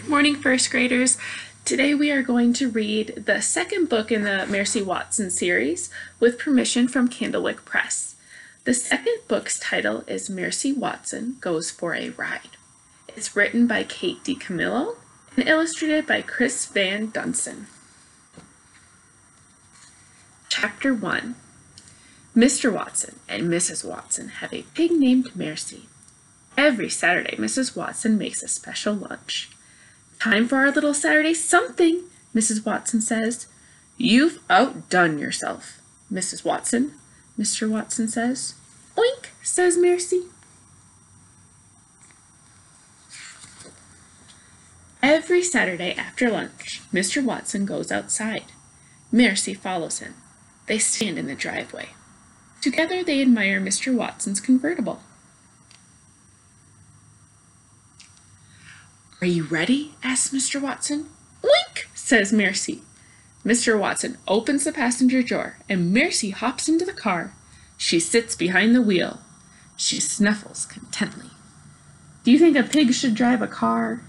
Morning, first graders. Today we are going to read the second book in the Mercy Watson series with permission from Candlewick Press. The second book's title is Mercy Watson Goes for a Ride. It's written by Kate DiCamillo and illustrated by Chris Van Dusen. Chapter 1. Mr. Watson and Mrs. Watson have a pig named Mercy. Every Saturday, Mrs. Watson makes a special lunch. "Time for our little Saturday something," Mrs. Watson says. "You've outdone yourself, Mrs. Watson," Mr. Watson says. "Oink," says Mercy. Every Saturday after lunch, Mr. Watson goes outside. Mercy follows him. They stand in the driveway. Together they admire Mr. Watson's convertible. "Are you ready?" asks Mr. Watson. "Oink," says Mercy. Mr. Watson opens the passenger door, and Mercy hops into the car. She sits behind the wheel. She snuffles contently. Do you think a pig should drive a car?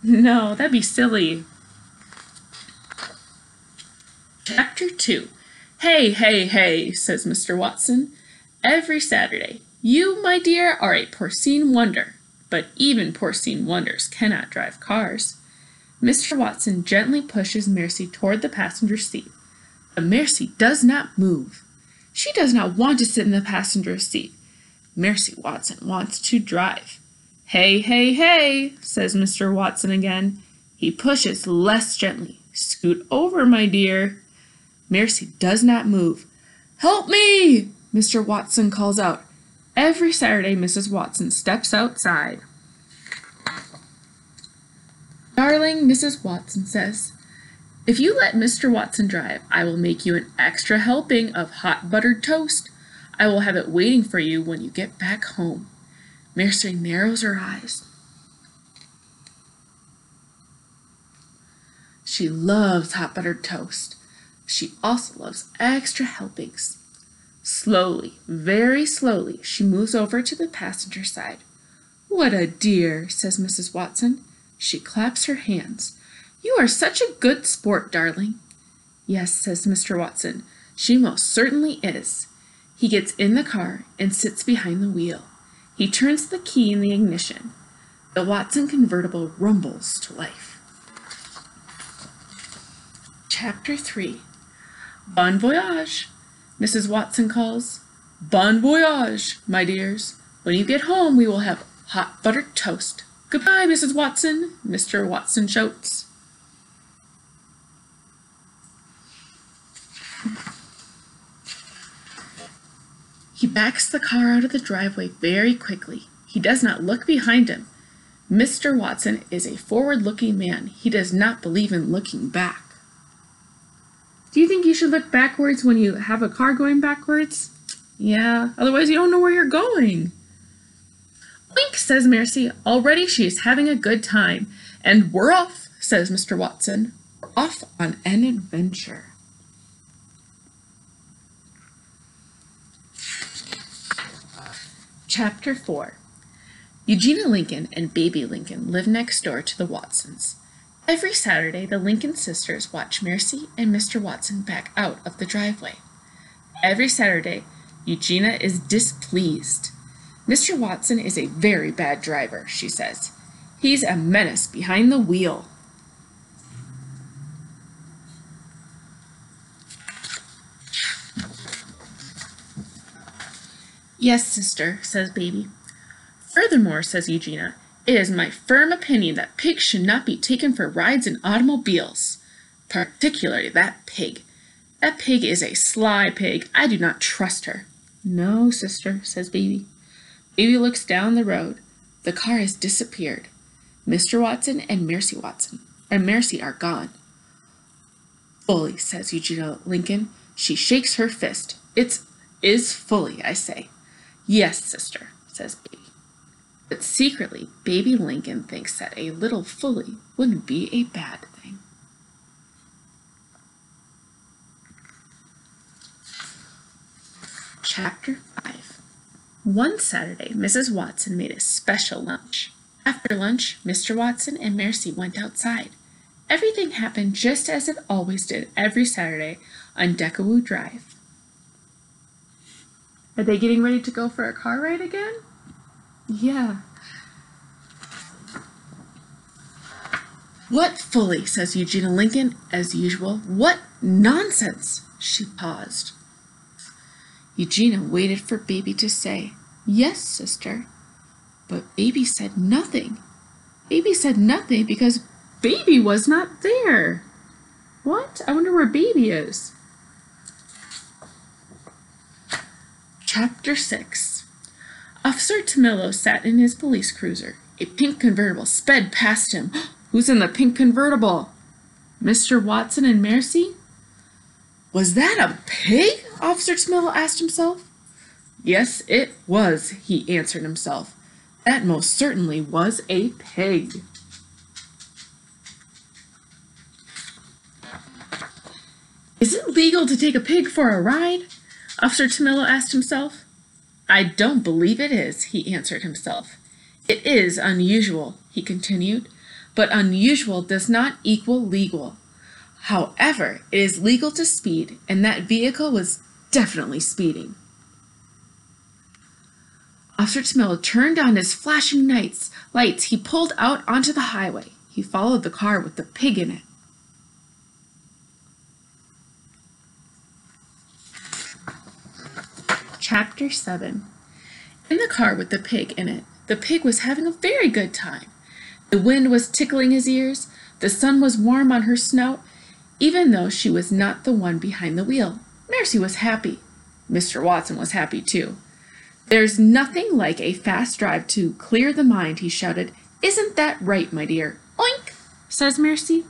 No, that'd be silly. Chapter 2. "Hey, hey, hey," says Mr. Watson. "Every Saturday, you, my dear, are a porcine wonder. But even porcine wonders cannot drive cars." Mr. Watson gently pushes Mercy toward the passenger seat. But Mercy does not move. She does not want to sit in the passenger seat. Mercy Watson wants to drive. "Hey, hey, hey," says Mr. Watson again. He pushes less gently. "Scoot over, my dear." Mercy does not move. "Help me!" Mr. Watson calls out. Every Saturday, Mrs. Watson steps outside. "Darling," Mrs. Watson says, "if you let Mr. Watson drive, I will make you an extra helping of hot buttered toast. I will have it waiting for you when you get back home." Mercy narrows her eyes. She loves hot buttered toast. She also loves extra helpings. Slowly, very slowly, she moves over to the passenger side. "What a dear," says Mrs. Watson. She claps her hands. "You are such a good sport, darling." "Yes," says Mr. Watson. "She most certainly is." He gets in the car and sits behind the wheel. He turns the key in the ignition. The Watson convertible rumbles to life. Chapter 3. Bon voyage, Mrs. Watson calls. "Bon voyage, my dears. When you get home, we will have hot buttered toast. Goodbye, Mrs. Watson," Mr. Watson shouts. He backs the car out of the driveway very quickly. He does not look behind him. Mr. Watson is a forward-looking man. He does not believe in looking back. Do you think you should look backwards when you have a car going backwards? Yeah, otherwise you don't know where you're going. "Oink," says Mercy. Already she is having a good time. "And we're off," says Mr. Watson. "We're off on an adventure." Chapter 4. Eugenia Lincoln and baby Lincoln live next door to the Watsons. Every Saturday, the Lincoln sisters watch Mercy and Mr. Watson back out of the driveway. Every Saturday, Eugenia is displeased. "Mr. Watson is a very bad driver," she says. "He's a menace behind the wheel." "Yes, sister," says baby. "Furthermore," says Eugenia, "it is my firm opinion that pigs should not be taken for rides in automobiles. Particularly that pig. That pig is a sly pig. I do not trust her." "No, sister," says baby. Baby looks down the road. The car has disappeared. Mr. Watson and Mercy are gone. "Fully," says Eugenia Lincoln. She shakes her fist. "It is fully, I say." "Yes, sister," says baby. But secretly, baby Lincoln thinks that a little fully wouldn't be a bad thing. Chapter 5. One Saturday, Mrs. Watson made a special lunch. After lunch, Mr. Watson and Mercy went outside. Everything happened just as it always did every Saturday on Decawoo Drive. Are they getting ready to go for a car ride again? Yeah. What folly, says Eugenia Lincoln, as usual. What nonsense! She paused. Eugenia waited for Baby to say, "Yes, sister." But Baby said nothing. Baby said nothing because Baby was not there. What? I wonder where Baby is. Chapter 6. Officer DiCamillo sat in his police cruiser. A pink convertible sped past him. Who's in the pink convertible? Mr. Watson and Mercy? Was that a pig? Officer DiCamillo asked himself. Yes, it was, he answered himself. That most certainly was a pig. Is it legal to take a pig for a ride? Officer DiCamillo asked himself. I don't believe it is, he answered himself. It is unusual, he continued, but unusual does not equal legal. However, it is legal to speed, and that vehicle was definitely speeding. Officer DiCamillo turned on his flashing lights. He pulled out onto the highway. He followed the car with the pig in it. Chapter 7. In the car with the pig in it, the pig was having a very good time. The wind was tickling his ears. The sun was warm on her snout, even though she was not the one behind the wheel. Mercy was happy. Mr. Watson was happy too. There's nothing like a fast drive to clear the mind, he shouted. Isn't that right, my dear? Oink, says Mercy.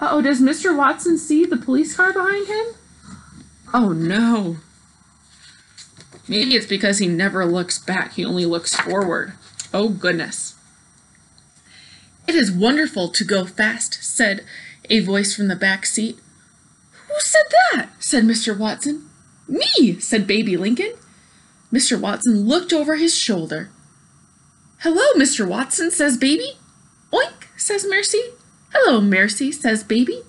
Uh-oh, does Mr. Watson see the police car behind him? Oh, no. Maybe it's because he never looks back. He only looks forward. Oh, goodness. It is wonderful to go fast, said a voice from the back seat. Who said that? Said Mr. Watson. Me, said Baby Lincoln. Mr. Watson looked over his shoulder. Hello, Mr. Watson, says Baby. Oink, says Mercy. Hello, Mercy, says Baby.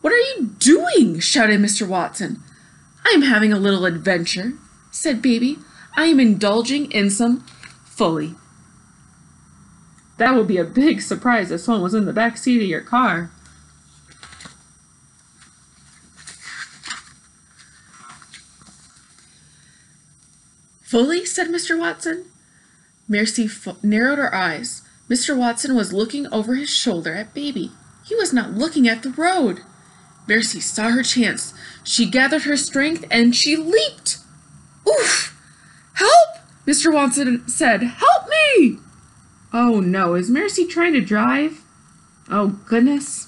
What are you doing? Shouted Mr. Watson. I am having a little adventure, said Baby. I am indulging in some folly. That would be a big surprise if someone was in the back seat of your car. Folly, said Mr. Watson. Mercy narrowed her eyes. Mr. Watson was looking over his shoulder at Baby. He was not looking at the road. Mercy saw her chance. She gathered her strength and she leaped. Oof! Help! Mr. Watson said. Help me! Oh no, is Mercy trying to drive? Oh goodness.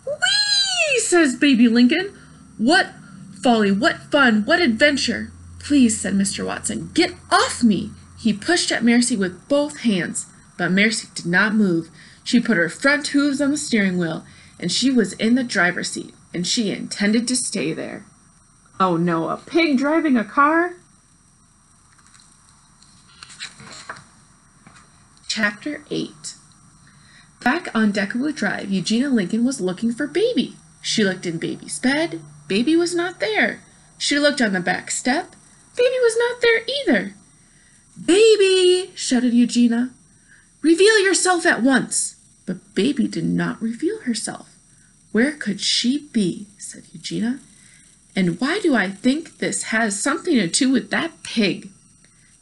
Whee! Says Baby Lincoln. What folly, what fun, what adventure. Please, said Mr. Watson, get off me. He pushed at Mercy with both hands, but Mercy did not move. She put her front hooves on the steering wheel, and she was in the driver's seat, and she intended to stay there. Oh no, a pig driving a car? Chapter 8. Back on Decawoo Drive, Eugenia Lincoln was looking for Baby. She looked in Baby's bed. Baby was not there. She looked on the back step. Baby was not there either. Baby, shouted Eugenia. Reveal yourself at once. But Baby did not reveal herself. Where could she be? Said Eugenia. And why do I think this has something to do with that pig?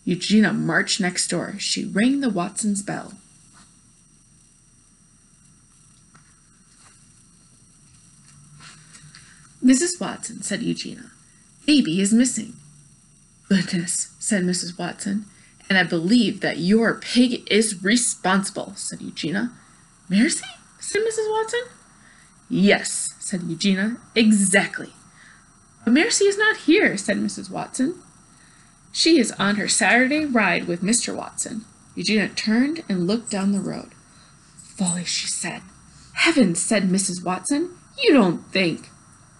Eugenia marched next door. She rang the Watsons' bell. Mrs. Watson, said Eugenia, Baby is missing. Goodness, said Mrs. Watson, and I believe that your pig is responsible, said Eugenia. Mercy? Said Mrs. Watson. Yes, said Eugenia, exactly. But Mercy is not here, said Mrs. Watson. She is on her Saturday ride with Mr. Watson. Eugenia turned and looked down the road. Folly, she said. Heavens, said Mrs. Watson, you don't think.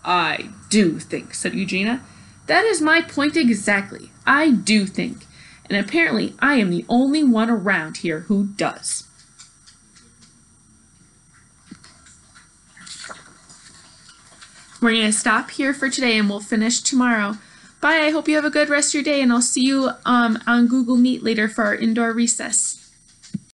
I do think, said Eugenia. That is my point exactly. I do think. And apparently I am the only one around here who does. We're going to stop here for today and we'll finish tomorrow. Bye, I hope you have a good rest of your day, and I'll see you on Google Meet later for our indoor recess.